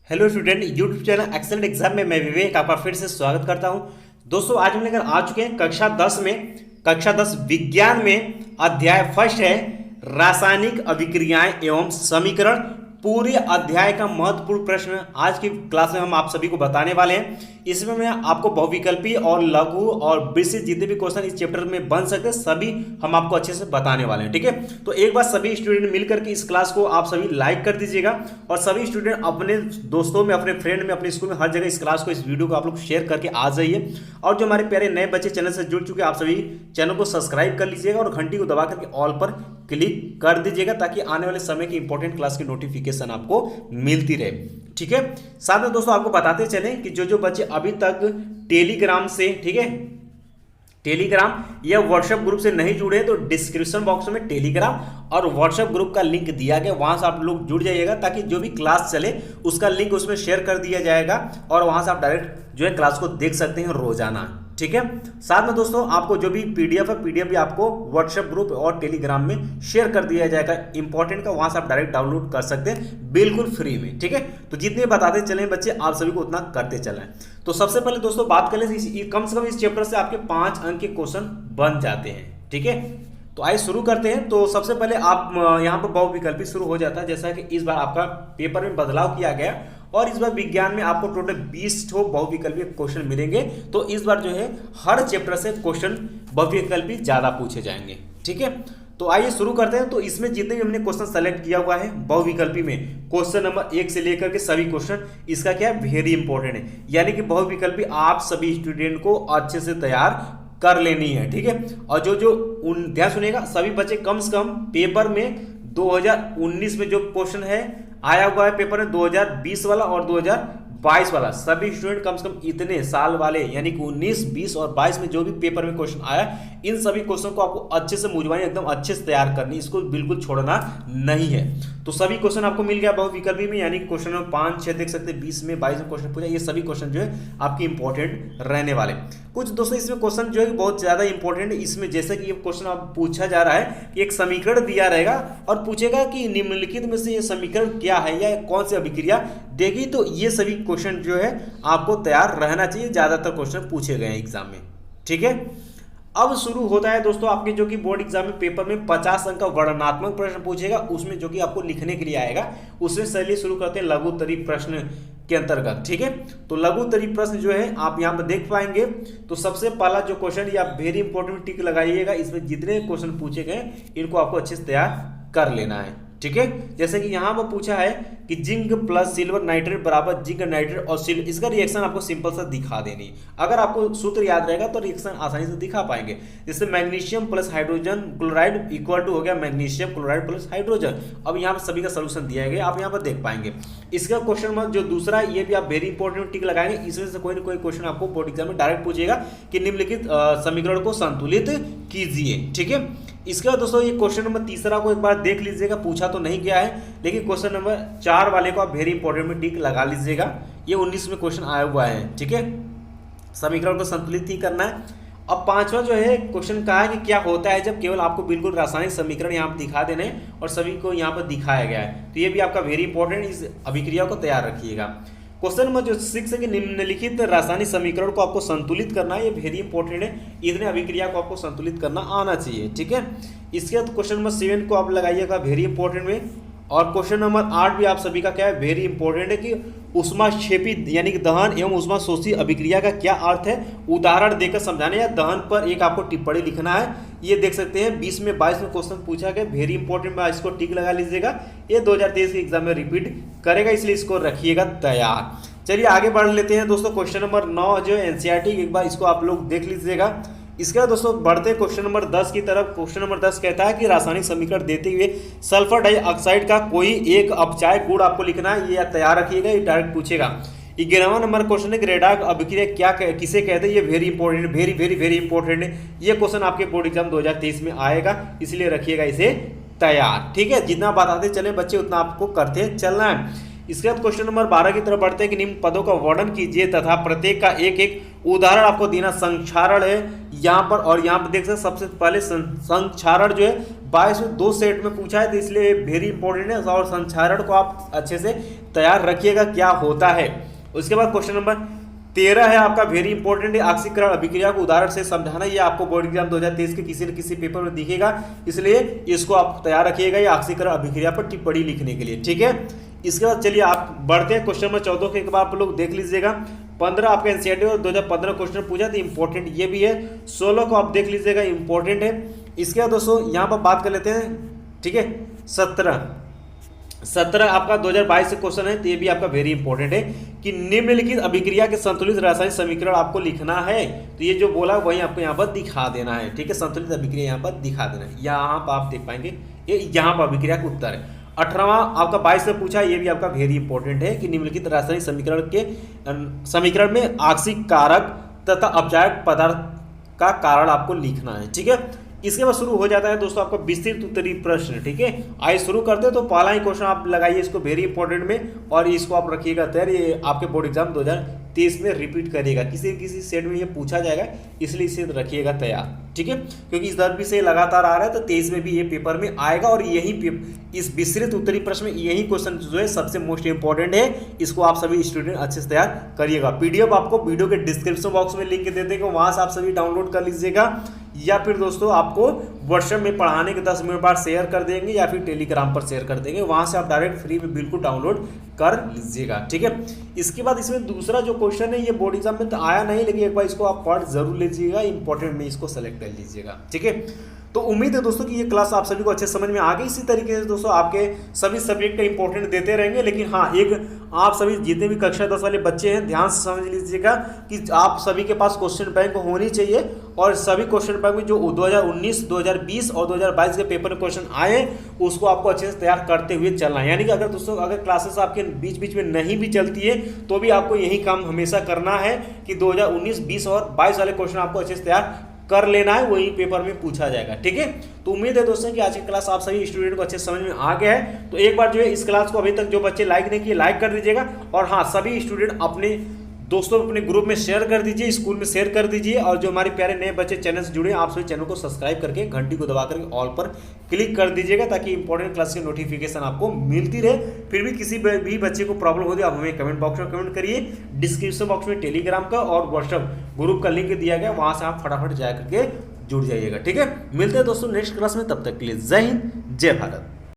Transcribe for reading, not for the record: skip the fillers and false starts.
Hello student, YouTube channel excellent exam में मैं विवेक आपका फिर से स्वागत करता हूं। दोस्तों आज हम लेकर आ चुके हैं कक्षा 10 विज्ञान में अध्याय फर्स्ट है रासायनिक अभिक्रियाएं एवं समीकरण। पूरे अध्याय का महत्वपूर्ण प्रश्न आज की क्लास में हम आप सभी को बताने वाले हैं। इसमें मैं आपको बहुविकल्पी और लघु और विशिष्ट जितने भी क्वेश्चन इस चैप्टर में बन सकते हैं सभी हम आपको अच्छे से बताने वाले हैं। ठीक है, तो एक बार सभी स्टूडेंट मिलकर के इस क्लास को आप सभी लाइक कर दीजिएगा और सभी स्टूडेंट अपने दोस्तों में, अपने फ्रेंड में, अपने स्कूल में हर जगह इस क्लास को, इस वीडियो को आप लोग शेयर करके आ जाइए। और जो हमारे प्यारे नए बच्चे चैनल से जुड़ चुके हैं, आप सभी चैनल को सब्सक्राइब कर लीजिएगा और घंटी को दबा करके ऑल पर क्लिक कर दीजिएगा ताकि आने वाले समय की इंपॉर्टेंट क्लास की नोटिफिकेशन आपको मिलती रहे। ठीक है, साथ में दोस्तों आपको बताते चलें कि जो बच्चे अभी तक टेलीग्राम से, ठीक है, टेलीग्राम या व्हाट्सएप ग्रुप से नहीं जुड़े तो डिस्क्रिप्शन बॉक्स में टेलीग्राम और व्हाट्सएप ग्रुप का लिंक दिया गया, वहां से आप लोग जुड़ जाइएगा ताकि जो भी क्लास चले उसका लिंक उसमें शेयर कर दिया जाएगा और वहां से आप डायरेक्ट जो है क्लास को देख सकते हैं रोजाना। ठीक है, साथ में दोस्तों आपको जो भी पीडीएफ है, पीडीएफ भी आपको व्हाट्सएप ग्रुप और टेलीग्राम में शेयर कर दिया जाएगा इंपॉर्टेंट का, वहां से आप डायरेक्ट डाउनलोड कर सकते हैं बिल्कुल फ्री में। ठीक है, तो जितने बताते चले बच्चे आप सभी को उतना करते चलें। तो सबसे पहले दोस्तों बात कर लें, कम से कम इस चैप्टर से आपके 5 अंक के क्वेश्चन बन जाते हैं। ठीक है, तो आइए शुरू करते हैं। तो सबसे पहले आप यहाँ पर बहुविकल्पी शुरू हो जाता है, जैसा कि इस बार आपका पेपर में बदलाव किया गया और इस बार विज्ञान में आपको टोटल 20 बहुविकल्पी क्वेश्चन मिलेंगे। तो इस बार जो है हर चैप्टर से क्वेश्चन बहुविकल्पी ज्यादा पूछे जाएंगे। ठीक है, तो आइए शुरू करते हैं। तो इसमें जितने भी हमने क्वेश्चन सेलेक्ट किया हुआ है बहुविकल्पी में, क्वेश्चन नंबर 1 से लेकर के सभी क्वेश्चन इसका क्या है, वेरी इंपॉर्टेंट है। यानी कि बहुविकल्पी आप सभी स्टूडेंट को अच्छे से तैयार कर लेनी है। ठीक है, और जो ध्यान सुनिएगा, सभी बच्चे कम से कम पेपर में 2019 में जो क्वेश्चन है आया हुआ है पेपर में 2020 वाला और 2022 वाला, सभी स्टूडेंट कम से कम इतने साल वाले यानी कि 19, 20 और 22 में जो भी पेपर में क्वेश्चन आया, इन सभी क्वेश्चन को आपको अच्छे से मुझवानी, एकदम अच्छे से तैयार करनी, इसको बिल्कुल छोड़ना नहीं है। तो सभी क्वेश्चन आपको मिल गया बहुविकल्पी में, यानी क्वेश्चन नंबर 5, 6 देख सकते हैं, 20 में, 22 में क्वेश्चन पूछा, ये सभी क्वेश्चन जो है आपके इंपॉर्टेंट रहने वाले। कुछ दोस्तों इसमें क्वेश्चन जो है बहुत ज्यादा इंपॉर्टेंट है। इसमें जैसे कि ये क्वेश्चन आप पूछा जा रहा है कि एक समीकरण दिया रहेगा और पूछेगा कि निम्नलिखित में से ये समीकरण क्या है या कौन सी अभिक्रिया देगी। तो ये सभी क्वेश्चन जो है आपको तैयार रहना चाहिए, ज्यादातर क्वेश्चन पूछे गए हैं एग्जाम में। ठीक है, अब शुरू होता है दोस्तों आपके जो कि बोर्ड एग्जाम में पेपर में 50 अंक का वर्णनात्मक प्रश्न पूछेगा, उसमें जो कि आपको लिखने के लिए आएगा। उसमें चलिए शुरू करते हैं लघु उत्तरीय प्रश्न के अंतर्गत। ठीक है, तो लघु उत्तरीय प्रश्न जो है आप यहाँ पर देख पाएंगे। तो सबसे पहला जो क्वेश्चन, या वेरी इंपॉर्टेंट टिक लगाइएगा, इसमें जितने क्वेश्चन पूछे गए इनको आपको अच्छे से तैयार कर लेना है। ठीक है, जैसे कि यहाँ पर पूछा है कि जिंक प्लस सिल्वर नाइट्रेट बराबर जिंक नाइट्रेट और सिल्वर, इसका रिएक्शन आपको सिंपल सा दिखा देनी। अगर आपको सूत्र याद रहेगा तो रिएक्शन आसानी से दिखा पाएंगे। जैसे magnesium plus hydrogen chloride equal to हो गया मैग्नीशियम क्लोराइड प्लस हाइड्रोजन। अब यहाँ पर सभी का सोल्यूशन दिया गया, आप यहाँ पर देख पाएंगे। इसका क्वेश्चन जो दूसरा, ये भी आप वेरी इंपॉर्टेंट टिक लगाएंगे, इसमें से कोई ना कोई क्वेश्चन आपको बोर्ड एग्जाम में डायरेक्ट पूछेगा कि निम्नलिखित समीकरण को संतुलित कीजिए। ठीक है, इसके बाद दोस्तों ये क्वेश्चन नंबर तीसरा को एक बार देख लीजिएगा, पूछा तो नहीं गया है, लेकिन क्वेश्चन नंबर 4 वाले को आप वेरी इंपॉर्टेंट में टिक लगा लीजिएगा। ये 19 में क्वेश्चन आया हुआ है। ठीक है, समीकरण को संतुलित ही करना है। अब 5वां जो है क्वेश्चन कहा है कि क्या होता है जब केवल आपको बिल्कुल रासायनिक समीकरण यहाँ पर दिखा देने हैं और सभी को यहाँ पर दिखाया गया है। तो ये भी आपका वेरी इंपॉर्टेंट, इस अभिक्रिया को तैयार रखिएगा। क्वेश्चन नंबर जो 6 है कि निम्नलिखित रासायनिक समीकरण को आपको संतुलित करना है, ये वेरी इंपॉर्टेंट है। इतने अभिक्रिया को आपको संतुलित करना आना चाहिए। ठीक है, इसके बाद क्वेश्चन नंबर 7 को आप लगाइएगा वेरी इंपॉर्टेंट में। और क्वेश्चन नंबर 8 भी आप सभी का क्या है, वेरी इंपॉर्टेंट है कि ऊष्माक्षेपी यानी कि दहन एवं ऊष्माशोषी अभिक्रिया का क्या अर्थ है, उदाहरण देकर समझाने या दहन पर एक आपको टिप्पणी लिखना है। ये देख सकते हैं 20 में, 22 में क्वेश्चन पूछा गया, वेरी इंपॉर्टेंट में इसको टिक लगा लीजिएगा। ये 2023 के एग्जाम में रिपीट करेगा, इसलिए इसको रखिएगा तैयार। चलिए आगे बढ़ लेते हैं दोस्तों। क्वेश्चन नंबर 9 जो है एनसीईआरटी, एक बार इसको आप लोग देख लीजिएगा। इसके बाद दोस्तों बढ़ते क्वेश्चन नंबर 10 की तरफ। क्वेश्चन नंबर 10 कहता है कि रासायनिक समीकरण देते हुए सल्फर डाइऑक्साइड का कोई एक अपचायक गुण आपको लिखना है, ये तैयार रखिएगा, ये डायरेक्ट पूछेगा। 11वां नंबर क्वेश्चन है कि रेडॉक्स अभिक्रिया क्या किसे कहते हैं, ये very important, very very very important है। ये क्वेश्चन आपके बोर्ड एग्जाम 2023 में आएगा, इसलिए रखिएगा इसे तैयार। ठीक है, जितना बताते चले बच्चे उतना आपको करते चलना है। इसके बाद क्वेश्चन नंबर 12 की तरफ बढ़ते हैं कि निम्न पदों का वर्णन कीजिए तथा प्रत्येक का एक एक उदाहरण आपको देना। संक्षारण है यहाँ पर, और यहाँ पर देख सकते सबसे पहले संक्षारण जो है 22 में 2 सेट में पूछा है, तो इसलिए वेरी इंपॉर्टेंट है और संक्षारण को आप अच्छे से तैयार रखिएगा क्या होता है। उसके बाद क्वेश्चन नंबर 13 है आपका, वेरी इंपॉर्टेंट है, ऑक्सीकरण अभिक्रिया को उदाहरण से समझाना। ये आपको बोर्ड एग्जाम 2023 के किसी न किसी पेपर में दिखेगा, इसलिए इसको आप तैयार रखिएगा ये ऑक्सीकरण अभिक्रिया पर टिप्पणी लिखने के लिए, ठीक है। इसके बाद चलिए आप बढ़ते हैं क्वेश्चन नंबर 14 के, एक बार आप लोग देख लीजिएगा। 15 आपका एनसीईआरटी और 2015 क्वेश्चन पूछा तो इंपॉर्टेंट ये भी है। 16 को आप देख लीजिएगा, इंपॉर्टेंट है। इसके बाद दोस्तों यहाँ पर बात कर लेते हैं, ठीक है। 17 आपका 2022 से क्वेश्चन है, तो ये भी आपका वेरी इंपॉर्टेंट है कि निम्नलिखित अभिक्रिया के संतुलित रासायनिक समीकरण आपको लिखना है। तो ये जो बोला वही आपको यहाँ पर दिखा देना है, ठीक है। संतुलित अभिक्रिया यहाँ पर दिखा देना है, यहाँ पर आप देख पाएंगे ये यहाँ पर अभिक्रिया का उत्तर है। 18वां आपका 22 में पूछा, ये भी आपका वेरी इंपॉर्टेंट है कि निम्नलिखित रासायनिक समीकरण में आंशिक कारक तथा अपचायक पदार्थ का कारण आपको लिखना है, ठीक है। इसके बाद शुरू हो जाता है दोस्तों आपका विस्तृत उत्तरीय प्रश्न, ठीक है। आइए शुरू करते हैं। तो पहला ही क्वेश्चन आप लगाइए इसको वेरी इंपॉर्टेंट में, और इसको आप रखिएगा तैयार, ये आपके बोर्ड एग्जाम 2023 में रिपीट करेगा, किसी सेट में ये पूछा जाएगा, इसलिए इसे रखिएगा तैयार, ठीक है। क्योंकि इस दर भी से लगातार आ रहा है, तो 23 में भी ये पेपर में आएगा, और यही इस विस्तृत उत्तरीय प्रश्न में यही क्वेश्चन जो है सबसे मोस्ट इंपॉर्टेंट है। इसको आप सभी स्टूडेंट अच्छे से तैयार करिएगा। पीडीएफ आपको वीडियो के डिस्क्रिप्शन बॉक्स में लिंक दे देंगे, वहां से आप सभी डाउनलोड कर लीजिएगा, या फिर दोस्तों आपको व्हाट्सएप में पढ़ाने के 10 मिनट बाद शेयर कर देंगे, या फिर टेलीग्राम पर शेयर कर देंगे, वहां से आप डायरेक्ट फ्री में बिल्कुल डाउनलोड कर लीजिएगा, ठीक है। इसके बाद इसमें दूसरा जो क्वेश्चन है ये बोर्ड एग्जाम में तो आया नहीं, लेकिन एक बार इसको आप पढ़ जरूर लीजिएगा, इंपॉर्टेंट में इसको सेलेक्ट कर लीजिएगा, ठीक है। तो उम्मीद है दोस्तों कि ये क्लास आप सभी को अच्छे समझ में आ गई। इसी तरीके से दोस्तों आपके सभी सब्जेक्ट का इंपॉर्टेंट देते रहेंगे, लेकिन हाँ एक आप सभी जितने भी कक्षा 10 वाले बच्चे हैं ध्यान से समझ लीजिएगा कि आप सभी के पास क्वेश्चन बैंक होनी चाहिए, और सभी क्वेश्चन बैंक में जो 2019, 2020 और 2022 के पेपर में क्वेश्चन आए उसको आपको अच्छे से तैयार करते हुए चलना है। यानी कि अगर दोस्तों अगर क्लासेस आपके बीच बीच में नहीं भी चलती है तो भी आपको यही काम हमेशा करना है कि 2019, 20 और 22 वाले क्वेश्चन आपको अच्छे से तैयार कर लेना है, वही पेपर में पूछा जाएगा, ठीक है। तो उम्मीद है दोस्तों कि आज की क्लास आप सभी स्टूडेंट को अच्छे समझ में आ गया है। तो एक बार जो है इस क्लास को अभी तक जो बच्चे लाइक नहीं किए लाइक कर दीजिएगा, और हाँ सभी स्टूडेंट अपने दोस्तों अपने ग्रुप में शेयर कर दीजिए, स्कूल में शेयर कर दीजिए, और जो हमारे प्यारे नए बच्चे चैनल से जुड़े आप सभी चैनल को सब्सक्राइब करके घंटी को दबा करके ऑल पर क्लिक कर दीजिएगा, ताकि इंपॉर्टेंट क्लास की नोटिफिकेशन आपको मिलती रहे। फिर भी किसी भी बच्चे को प्रॉब्लम होती है आप हमें कमेंट बॉक्स में कमेंट करिए, डिस्क्रिप्शन बॉक्स में टेलीग्राम का और व्हाट्सएप ग्रुप का लिंक दिया गया, वहां से आप फटाफट जा करके जुड़ जाइएगा, ठीक है। मिलते हैं दोस्तों नेक्स्ट क्लास में, तब तक के लिए जय हिंद, जय भारत।